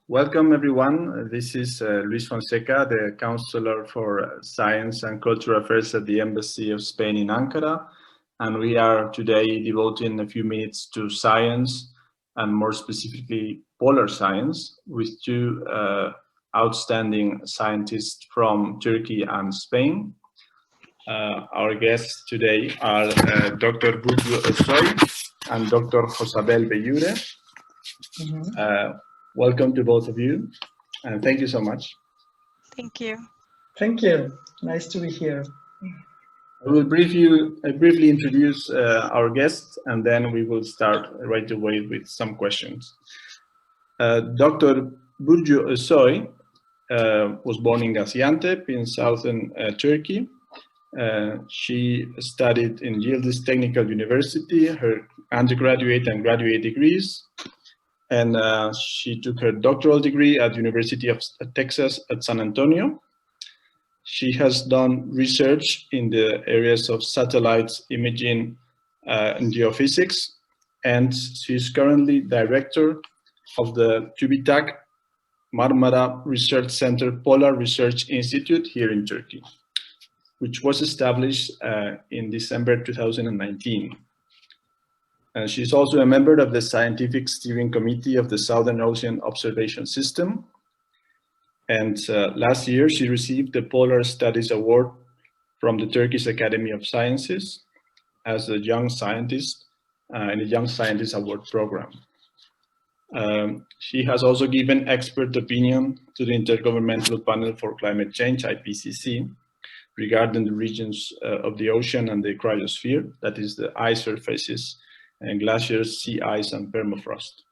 Welcome everyone. This is Luis Fonseca, the Counselor for Science and Cultural Affairs at the Embassy of Spain in Ankara. And we are today devoting a few minutes to science and more specifically polar science with two outstanding scientists from Turkey and Spain. Our guests today are Dr. Burcu Özsoy and Dr. Josabel Belliure. Welcome to both of you, and thank you so much. Thank you. Thank you. Nice to be here. I will briefly introduce our guests, and then we will start right away with some questions. Dr. Burcu Özsoy was born in Gaziantep in southern Turkey. She studied in Yildiz Technical University, her undergraduate and graduate degrees, and she took her doctoral degree at the University of Texas at San Antonio. She has done research in the areas of satellites, imaging, and geophysics, and she is currently director of the TÜBİTAK Marmara Research Center Polar Research Institute here in Turkey, which was established in December 2019. And she's also a member of the Scientific Steering Committee of the Southern Ocean Observation System. And last year, she received the Polar Studies Award from the Turkish Academy of Sciences as a young scientist in the Young Scientist Award program. She has also given expert opinion to the Intergovernmental Panel for Climate Change, IPCC, regarding the regions of the ocean and the cryosphere, that is the ice surfaces and glaciers, sea ice, and permafrost.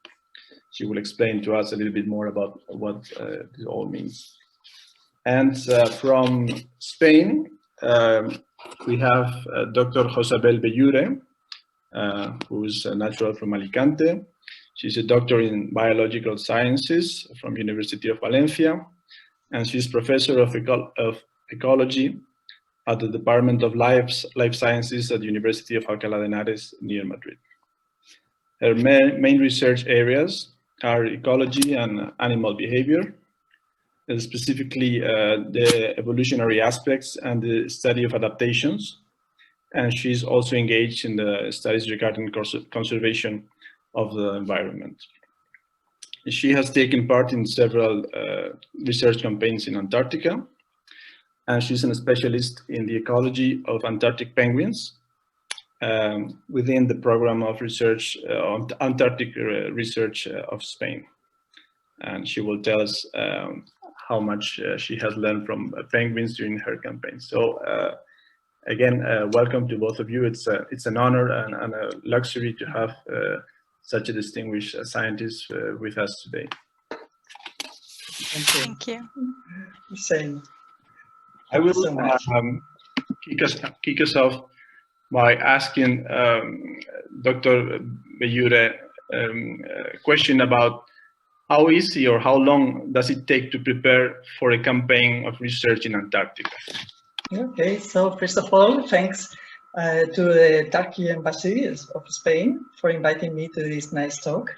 She will explain to us a little bit more about what this all means. And from Spain, we have Dr. Josabel Belliure, who is a natural from Alicante. She's a doctor in biological sciences from University of Valencia, and she's professor of ecology at the Department of Life Sciences at the University of Alcalá de Henares near Madrid. Her main research areas are ecology and animal behavior, and specifically the evolutionary aspects and the study of adaptations. And she's also engaged in the studies regarding conservation of the environment. She has taken part in several research campaigns in Antarctica, and she's a specialist in the ecology of Antarctic penguins within the program of research on Antarctic research of Spain. And she will tell us how much she has learned from penguins during her campaign. So again, welcome to both of you. It's an honor and a luxury to have such a distinguished scientist with us today. Thank you. Same. I will kick us off by asking Dr. Belliure a question about how easy or how long does it take to prepare for a campaign of research in Antarctica? Okay, so first of all, thanks to the Turkey Embassy of Spain for inviting me to this nice talk.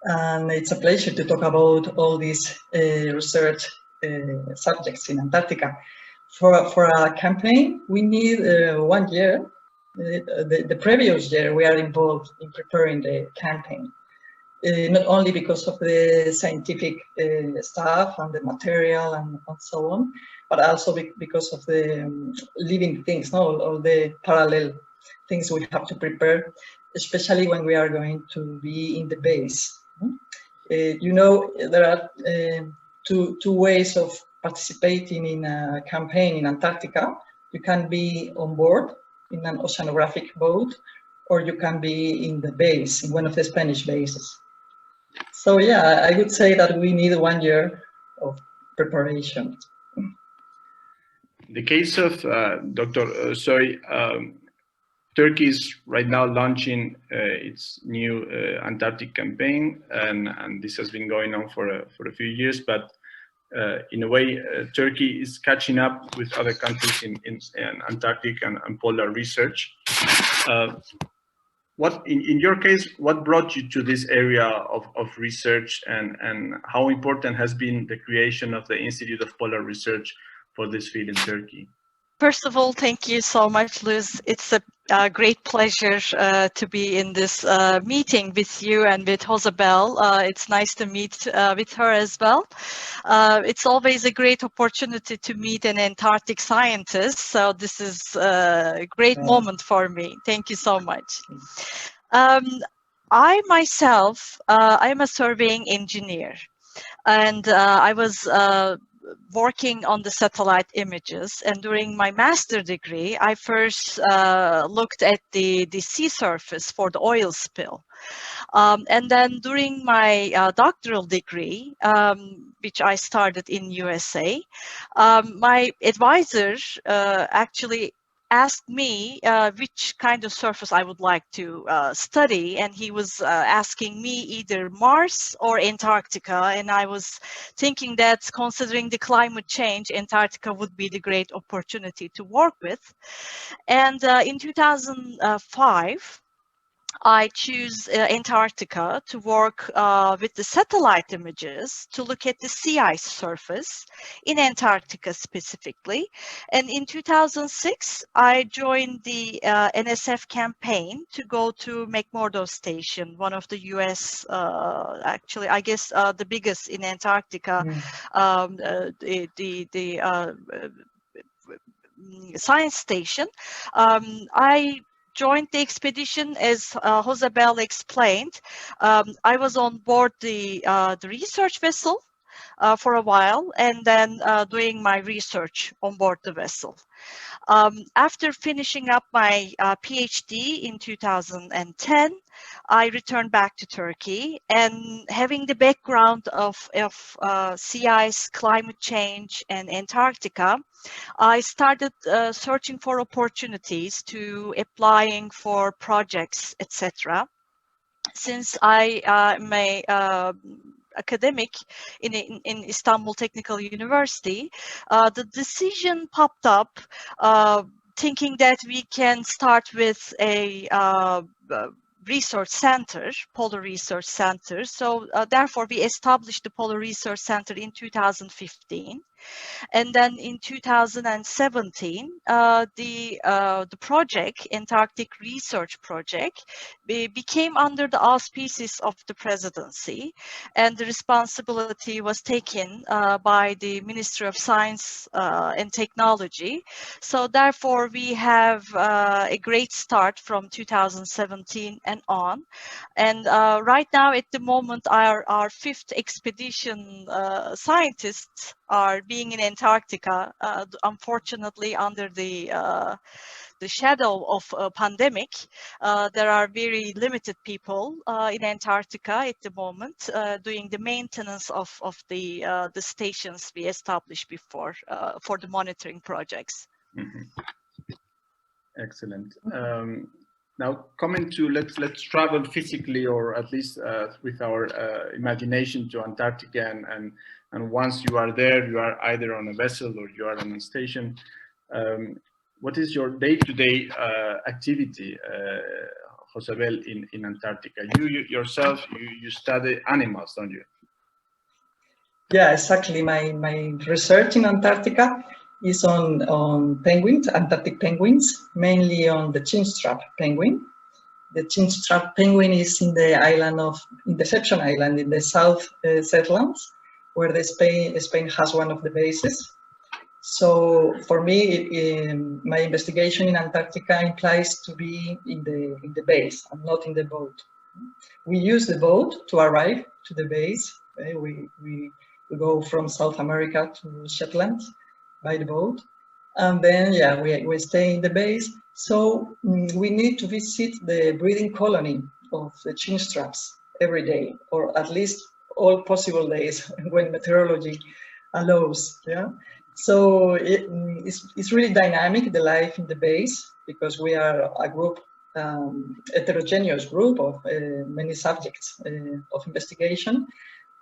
And it's a pleasure to talk about all these research subjects in Antarctica. For a campaign, we need 1 year. The previous year, we are involved in preparing the campaign, not only because of the scientific stuff and the material and so on, but also because of the living things, all the parallel things we have to prepare, especially when we are going to be in the base. You know, there are two ways of participating in a campaign in Antarctica. You can be on board in an oceanographic boat, or you can be in the base, in one of the Spanish bases. So yeah, I would say that we need 1 year of preparation. In the case of Dr. Özsoy, Turkey is right now launching its new Antarctic campaign, and this has been going on for a few years, but in a way, Turkey is catching up with other countries in Antarctic and polar research. what in your case, what brought you to this area of research, and how important has been the creation of the Institute of Polar Research for this field in Turkey? First of all, thank you so much, Luz. It's a great pleasure to be in this meeting with you and with Josabel. It's nice to meet with her as well. It's always a great opportunity to meet an Antarctic scientist, so this is a great moment for me. Thank you so much. I myself, I am a surveying engineer, and I was working on the satellite images, and during my master degree I first looked at the sea surface for the oil spill, and then during my doctoral degree, which I started in USA, my advisor actually asked me which kind of surface I would like to study, and he was asking me either Mars or Antarctica, and I was thinking that considering the climate change, Antarctica would be the great opportunity to work with. And in 2005 I choose Antarctica to work with the satellite images to look at the sea ice surface in Antarctica specifically. And in 2006, I joined the NSF campaign to go to McMurdo Station, one of the US, actually, I guess the biggest in Antarctica, science station. I joined the expedition, as Josabel explained. I was on board the research vessel for a while, and then doing my research on board the vessel. After finishing up my PhD in 2010, I returned back to Turkey, and having the background of sea ice, climate change, and Antarctica, I started searching for opportunities to applying for projects, etc. Since I am a academic in Istanbul Technical University, the decision popped up thinking that we can start with a research center, Polar Research Center. So therefore we established the Polar Research Center in 2015. And then in 2017, the project, Antarctic Research Project, became under the auspices of the presidency, and the responsibility was taken by the Ministry of Science and Technology. So therefore, we have a great start from 2017 and on. And right now, at the moment, our fifth expedition scientists are being in Antarctica, unfortunately under the shadow of a pandemic. There are very limited people in Antarctica at the moment doing the maintenance of the stations we established before for the monitoring projects. Mm-hmm. Excellent. Now, coming to let's travel physically, or at least with our imagination, to Antarctica, and once you are there, you are either on a vessel or you are on a station. What is your day-to-day activity, Josabel, in Antarctica? You yourself, you study animals, don't you? Yeah, exactly. My research in Antarctica is on penguins, Antarctic penguins, mainly on the chinstrap penguin. The chinstrap penguin is in the island of Deception Island in the South Shetlands, where Spain has one of the bases. So for me, my investigation in Antarctica implies to be in the base and not in the boat. We use the boat to arrive to the base. We go from South America to Shetland by the boat, and then we stay in the base. So we need to visit the breeding colony of the chinstraps every day, or at least all possible days when meteorology allows. Yeah. So it's really dynamic, the life in the base, because we are a group, heterogeneous group of many subjects of investigation,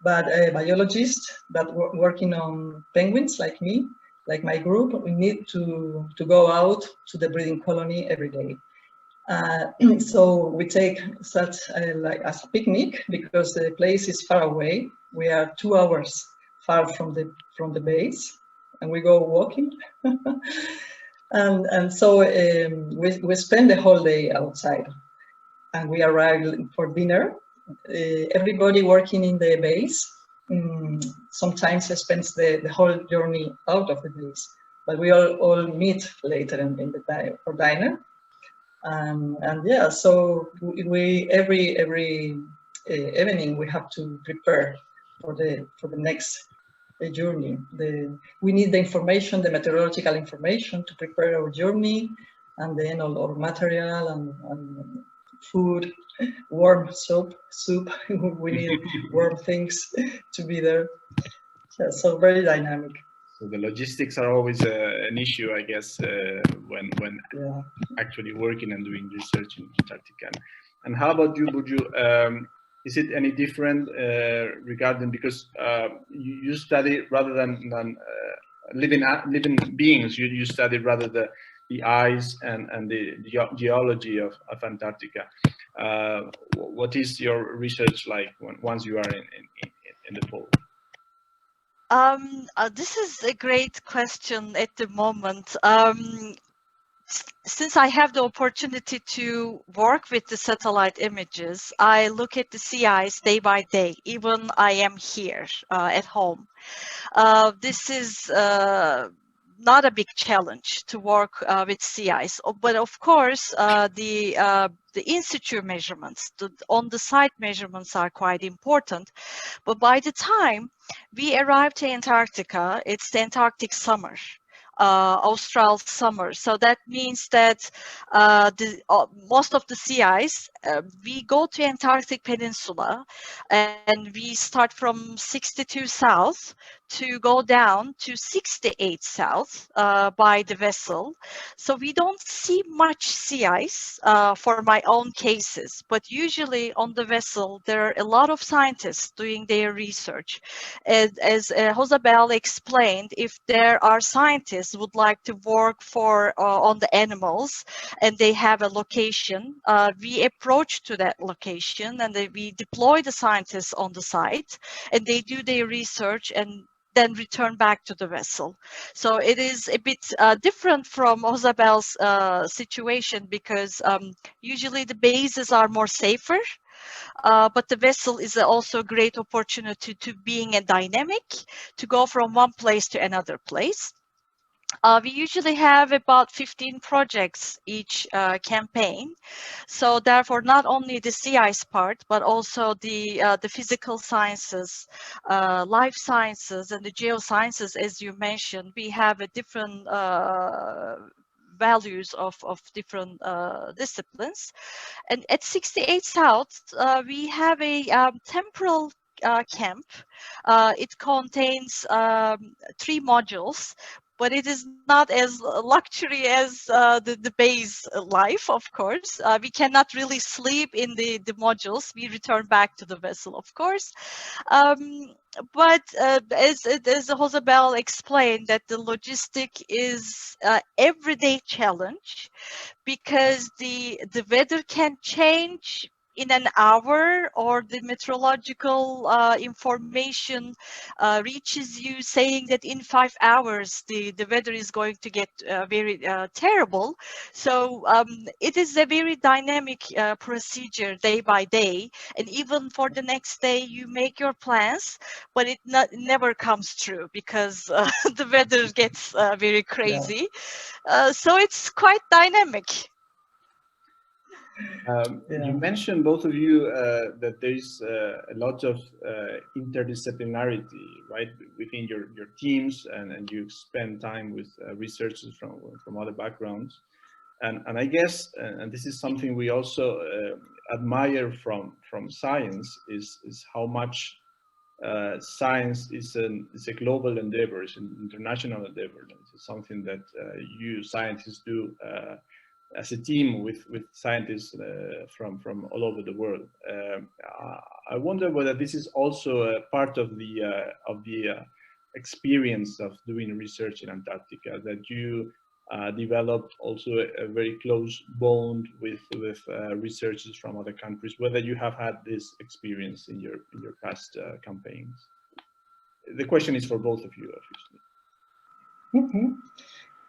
but biologists that working on penguins like me, like my group, we need to go out to the breeding colony every day. So we take such like as a picnic because the place is far away. We are 2 hours far from the base, and we go walking. and so we spend the whole day outside, and we arrive for dinner. Everybody working in the base sometimes spends the whole journey out of the base, but we all meet later in the time for dinner. And yeah, so we every evening we have to prepare for the next journey. We need the information, the meteorological information to prepare our journey, and then all our material and food, warm soup. We need warm things to be there. Yeah, so very dynamic. So the logistics are always an issue, I guess, when Yeah. actually working and doing research in Antarctica. And how about you, Burcu? Is it any different regarding, because you study rather than living beings, you study rather the ice and the geology of Antarctica. What is your research like once you are in the pole? This is a great question at the moment. Since I have the opportunity to work with the satellite images, I look at the sea ice day by day, even I am here at home. This is not a big challenge to work with sea ice, but of course the in situ measurements, the on-the-site measurements are quite important. But by the time we arrive to Antarctica, it's the Antarctic summer. Austral summer. So that means that most of the sea ice, we go to Antarctic Peninsula and we start from 62 south to go down to 68 south by the vessel. So we don't see much sea ice for my own cases, but usually on the vessel there are a lot of scientists doing their research. As Josabel explained, if there are scientists who would like to work on the animals and they have a location, we approach to that location and we deploy the scientists on the site and they do their research and then return back to the vessel. So it is a bit different from Josabel's situation because usually the bases are more safer, but the vessel is also a great opportunity to being a dynamic, to go from one place to another place. We usually have about 15 projects each campaign. So therefore, not only the sea ice part, but also the physical sciences, life sciences, and the geosciences, as you mentioned, we have a different values of different disciplines. And at 68 South, we have a temporal camp. It contains 3 modules, but it is not as luxury as the base life, of course. We cannot really sleep in the modules. We return back to the vessel, of course. But as Josabel explained, that the logistic is everyday challenge because the weather can change in an hour, or the meteorological information reaches you saying that in 5 hours the weather is going to get very terrible. So it is a very dynamic procedure day by day, and even for the next day you make your plans, but it never comes true because the weather gets very crazy. Yeah. So it's quite dynamic. You mentioned, both of you, that there is a lot of interdisciplinarity, right, within your teams, and you spend time with researchers from other backgrounds, and I guess, and this is something we also admire from science, is how much science is a global endeavor, it's an international endeavor. It's something that you scientists do as a team with scientists from all over the world. I wonder whether this is also a part of the experience of doing research in Antarctica, that you developed also a very close bond with researchers from other countries. Whether you have had this experience in your past campaigns. The question is for both of you, obviously. Mm-hmm.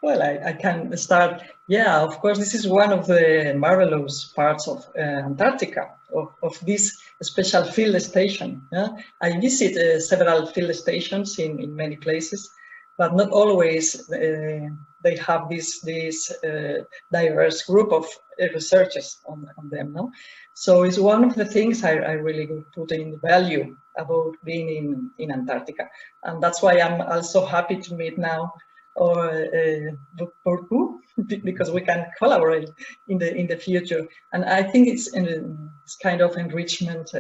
Well, I can start. Yeah, of course, this is one of the marvelous parts of Antarctica, of this special field station. Yeah? I visit several field stations in many places, but not always they have this diverse group of researchers on them. No? So it's one of the things I really put in value about being in Antarctica. And that's why I'm also happy to meet now or Burcu, because we can collaborate in the future. And I think it's kind of enrichment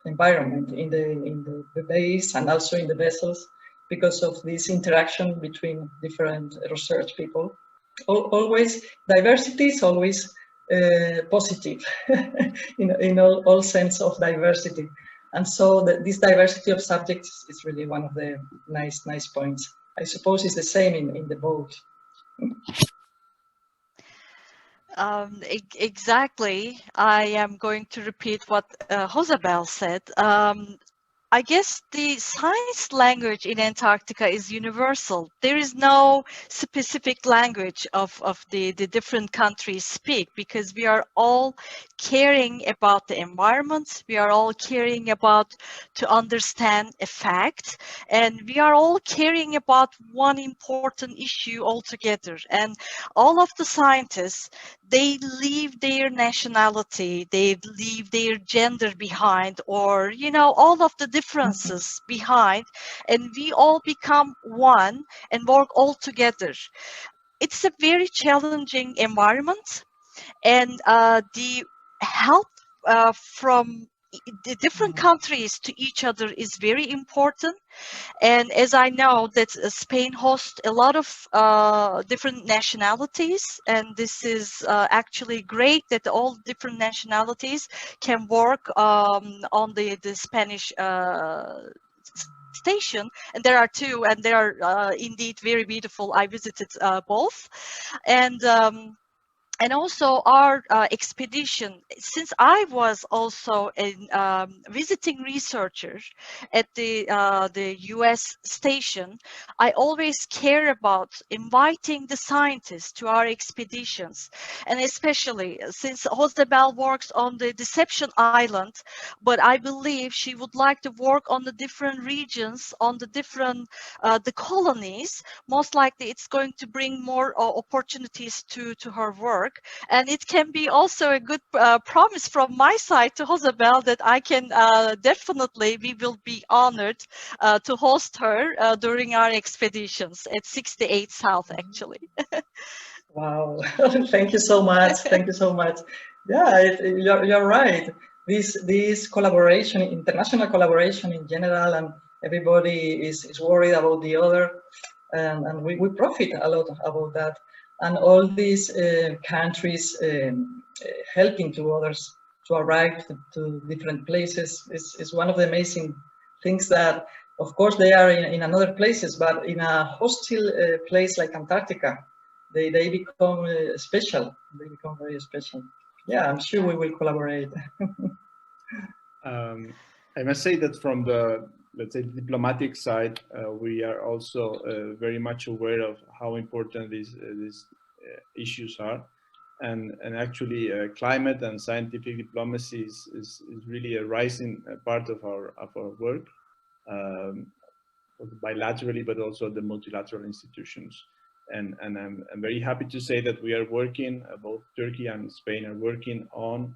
environment in the base and also in the vessels, because of this interaction between different research people. Always diversity is always positive in all sense of diversity. And so this diversity of subjects is really one of the nice points. I suppose it's the same in the boat. Exactly. I am going to repeat what Josabel said. I guess the science language in Antarctica is universal. There is no specific language of the different countries speak, because we are all caring about the environment. We are all caring about to understand a fact, and we are all caring about one important issue altogether. And all of the scientists, they leave their nationality, they leave their gender behind, or, you know, all of the differences behind, and we all become one and work all together. It's a very challenging environment, and the help from the different countries to each other is very important. And as I know that Spain hosts a lot of different nationalities, and this is actually great that all different nationalities can work on the Spanish station. And there are two, and they are indeed very beautiful. I visited both. And also our expedition, since I was also a visiting researcher at the US station, I always care about inviting the scientists to our expeditions. And especially since Josabel works on the Deception Island, but I believe she would like to work on the different regions, on the different the colonies. Most likely it's going to bring more opportunities to her work. And it can be also a good promise from my side to Josabel that I can definitely, we will be honored to host her during our expeditions at 68 South, actually. Wow, thank you so much. Thank you so much. Yeah, you're right. This collaboration, international collaboration in general, and everybody is worried about the other, and we profit a lot about that. And all these countries helping to others to arrive to different places is one of the amazing things that, of course, they are in other places, but in a hostile place like Antarctica, they become special. They become very special. Yeah, I'm sure we will collaborate. I must say that from the, let's say, diplomatic side, we are also very much aware of how important these issues are, and actually climate and scientific diplomacy is really a rising part of our work, bilaterally, but also the multilateral institutions. And I'm very happy to say that we are working, both Turkey and Spain are working on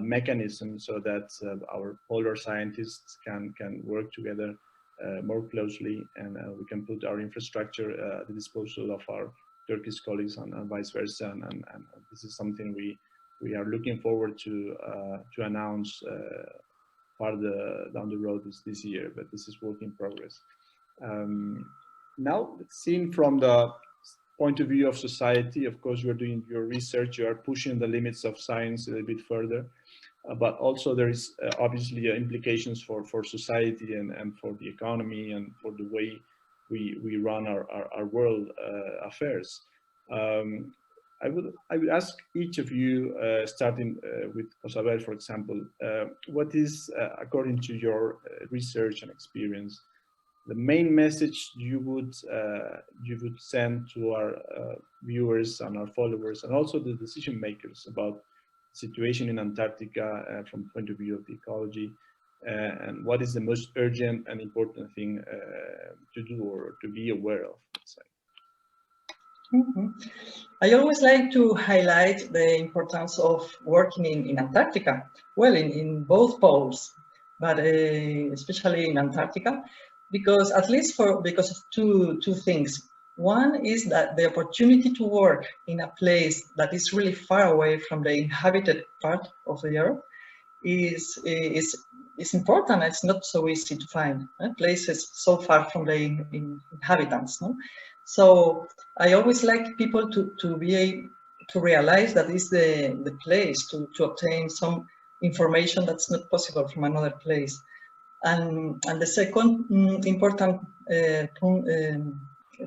mechanisms so that our polar scientists can work together more closely, and we can put our infrastructure at the disposal of our Turkish colleagues and vice versa. And this is something we are looking forward to announce farther down the road this year, but this is work in progress. Now, seen from the point of view of society, of course, you are doing your research, you are pushing the limits of science a little bit further, but also there is obviously implications for society and for the economy and for the way we run our world affairs. I would ask each of you, starting with Josabel, for example, what is, according to your research and experience, the main message you would send to our viewers and our followers, and also the decision makers, about the situation in Antarctica from the point of view of the ecology, and what is the most urgent and important thing to do or to be aware of, let's say. I always like to highlight the importance of working in Antarctica, well, in both poles, but especially in Antarctica, because at least because of two things. One is that the opportunity to work in a place that is really far away from the inhabited part of the Earth is important. It's not so easy to find places so far from the inhabitants. No? So I always like people to be able to realize that is the place to obtain some information that's not possible from another place. And the second important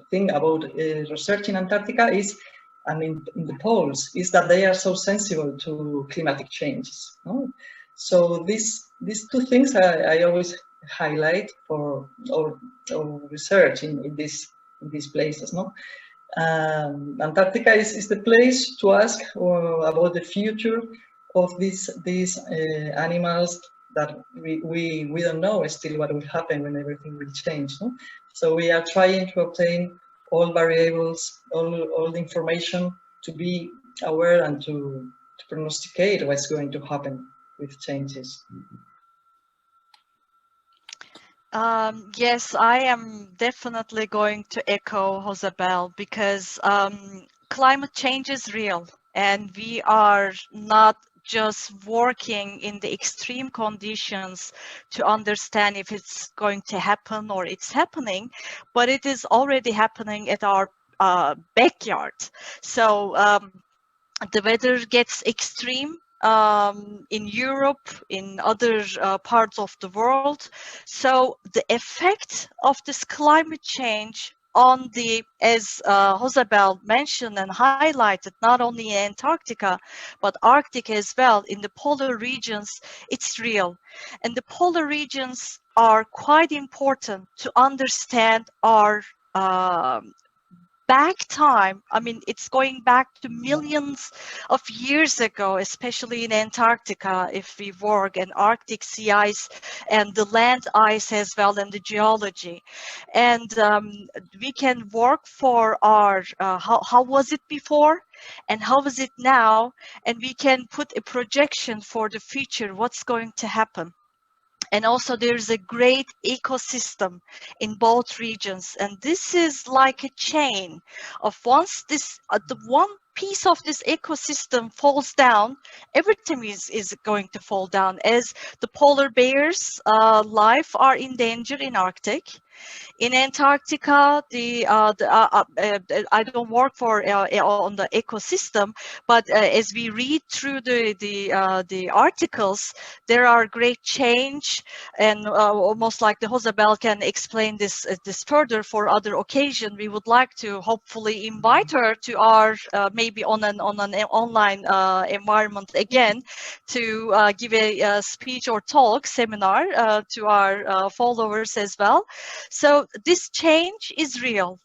thing about research in Antarctica is, and in the poles, is that they are so sensible to climatic changes. No? So these two things I always highlight for our research in these places. No? Antarctica is the place to ask about the future of these animals that we don't know still what will happen when everything will change. No? So we are trying to obtain all variables, all the information, to be aware and to prognosticate what's going to happen with changes. Yes, I am definitely going to echo Josabel, because climate change is real, and we are not just working in the extreme conditions to understand if it's going to happen or it's happening, but it is already happening at our backyard. So the weather gets extreme in Europe, in other parts of the world. So the effect of this climate change on the, as Josabel mentioned and highlighted, not only in Antarctica, but Arctic as well, in the polar regions, it's real. And the polar regions are quite important to understand our back time. I mean, it's going back to millions of years ago, especially in Antarctica, if we work, and Arctic sea ice and the land ice as well, and the geology. And we can work for our, how was it before and how is it now? And we can put a projection for the future, what's going to happen. And also there's a great ecosystem in both regions. And this is like a chain of, once this, the one piece of this ecosystem falls down, everything is going to fall down, as the polar bears' life are in danger in Arctic. In Antarctica, I don't work for on the ecosystem, but as we read through the articles, there are great change, and almost like the Josabel can explain this further for other occasion. We would like to hopefully invite her to our maybe on an online environment again, to give a speech or talk seminar to our followers as well. So this change is real,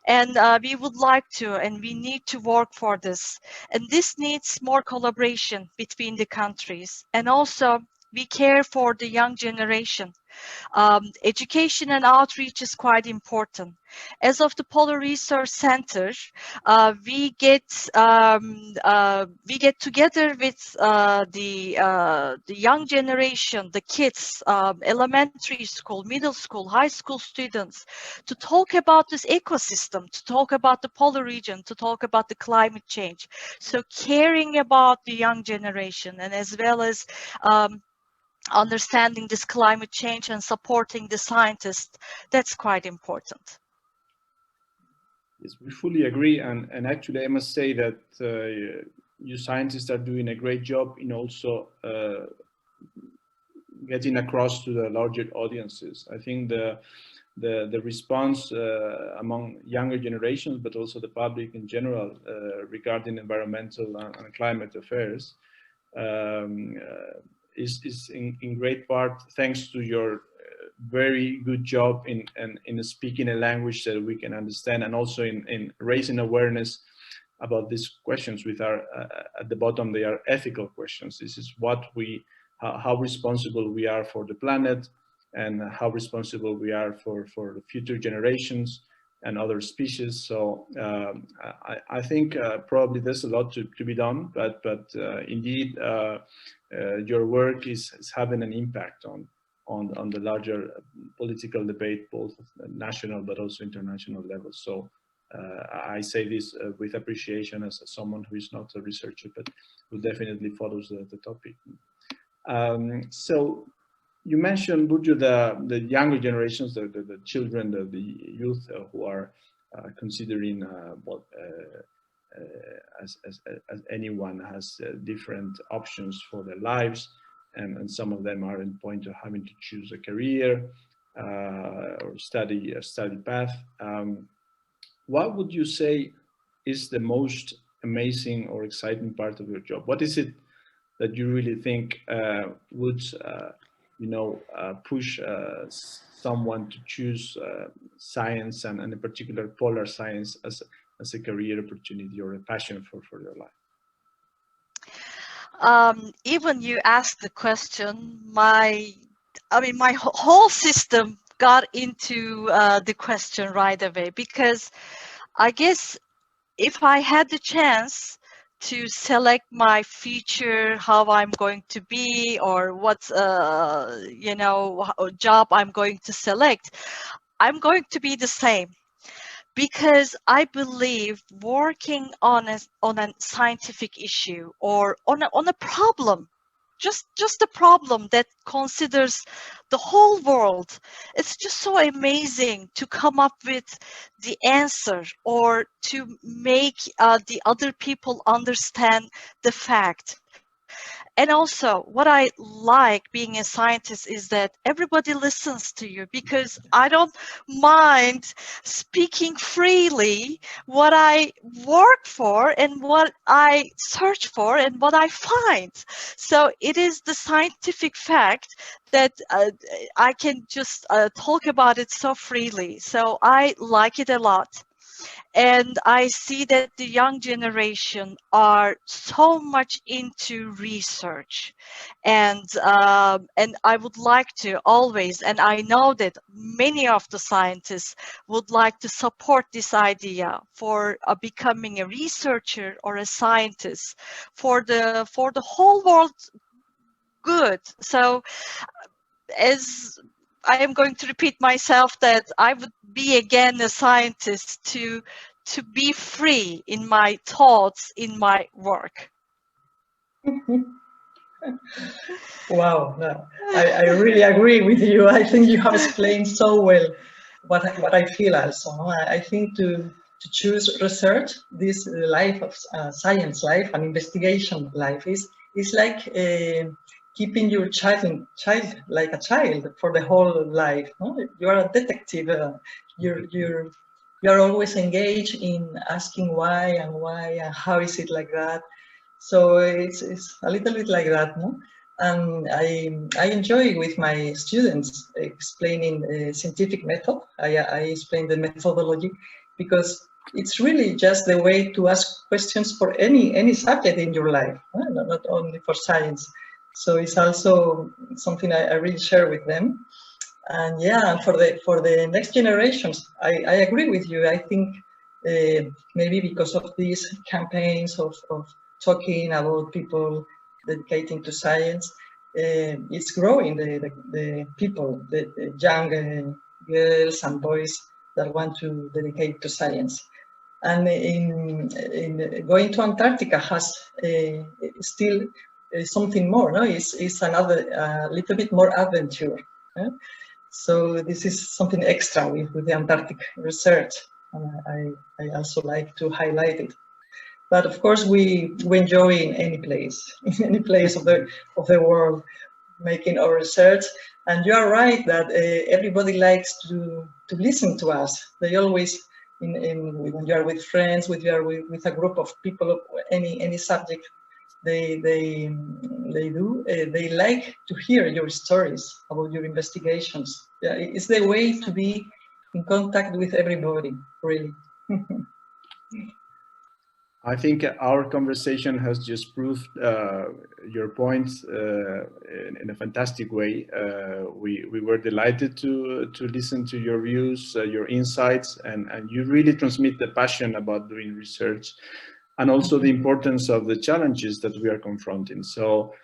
and we would like to, and we need to work for this. And this needs more collaboration between the countries. And also, we care for the young generation. Education and outreach is quite important. As of the Polar Research Center, we get together with the young generation, the kids, elementary school, middle school, high school students, to talk about this ecosystem, to talk about the polar region, to talk about the climate change. So caring about the young generation, and as well as understanding this climate change and supporting the scientists, that's quite important. Yes, we fully agree, and actually I must say that you scientists are doing a great job in also getting across to the larger audiences. I think the response among younger generations, but also the public in general, regarding environmental and climate affairs is in great part thanks to your very good job in speaking a language that we can understand, and also in raising awareness about these questions, which are at the bottom, they are ethical questions. This is what how responsible we are for the planet, and how responsible we are for the future generations and other species. So I think probably there's a lot to be done, but indeed your work is having an impact on the larger political debate, both at national but also international levels. So I say this with appreciation as someone who is not a researcher, but who definitely follows the topic. So you mentioned, Burcu, the younger generations, the children, the youth who are considering as anyone has different options for their lives, and some of them are in point of having to choose a career or study a study path. What would you say is the most amazing or exciting part of your job? What is it that you really think would push someone to choose science, and in particular polar science, as a career opportunity or a passion for your life? Even you asked the question, my whole system got into the question right away, because I guess if I had the chance to select my future, how I'm going to be, or what job I'm going to select, I'm going to be the same, because I believe working on a scientific issue, or on a problem, just a problem that considers the whole world, it's just so amazing to come up with the answer, or to make the other people understand the fact. And also, what I like being a scientist is that everybody listens to you, because I don't mind speaking freely what I work for and what I search for and what I find. So it is the scientific fact that I can just talk about it so freely. So I like it a lot. And I see that the young generation are so much into research, and I would like to always, and I know that many of the scientists would like to support this idea for becoming a researcher or a scientist for the whole world good. So, as I am going to repeat myself, that I would be again a scientist to be free in my thoughts, in my work. Wow, no, I really agree with you. I think you have explained so well what I feel also. I think to choose research, this life of science life and investigation life is like keeping your child like a child for the whole life. No? You are a detective. You are always engaged in asking why and how is it like that. So it's a little bit like that, no? And I enjoy with my students explaining the scientific method. I explain the methodology, because it's really just the way to ask questions for any subject in your life, not only for science. So it's also something I really share with them. And yeah, for the next generations, I agree with you. I think maybe because of these campaigns of talking about people dedicating to science, it's growing the people, the young girls and boys that want to dedicate to science. And in going to Antarctica has still something more, no? It's another little bit more adventure. So this is something extra with the Antarctic research. I also like to highlight it. But of course, we enjoy in any place of the world. making our research. And you are right that everybody likes to listen to us. They always, when you are with friends, when you are with a group of people of any subject, they like to hear your stories about your investigations. Yeah, it's the way to be in contact with everybody, really. I think our conversation has just proved your points in a fantastic way. We were delighted to listen to your views, your insights, and you really transmit the passion about doing research, and also the importance of the challenges that we are confronting. So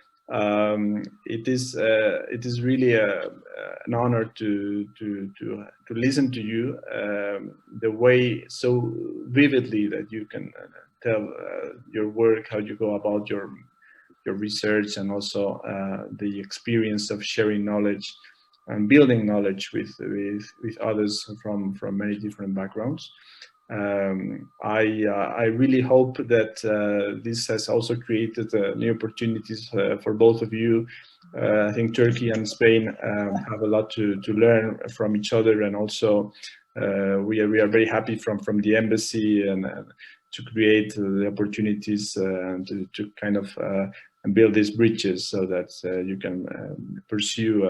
it is really an honor to listen to you the way so vividly that you can tell your work, how you go about your research, and also the experience of sharing knowledge and building knowledge with others from many different backgrounds. I really hope that this has also created new opportunities for both of you. I think Turkey and Spain have a lot to learn from each other, and also we are very happy from the embassy and to create the opportunities to kind of build these bridges so that you can pursue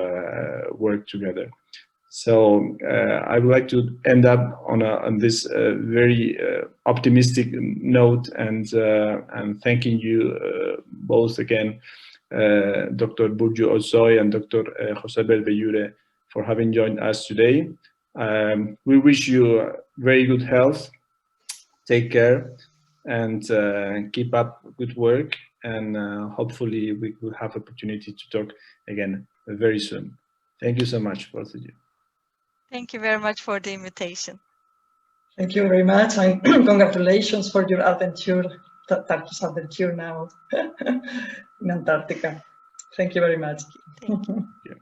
work together. So I would like to end up on this very optimistic note, and thanking you both again, Dr. Burcu Özsoy and Dr. Josabel Belliure, for having joined us today. We wish you very good health. Take care and keep up good work, and hopefully we will have opportunity to talk again very soon. Thank you so much, both of you. Thank you very much for the invitation. Thank you very much, and congratulations for your adventure, Turkish adventure now in Antarctica. Thank you very much. Thank you. Yeah.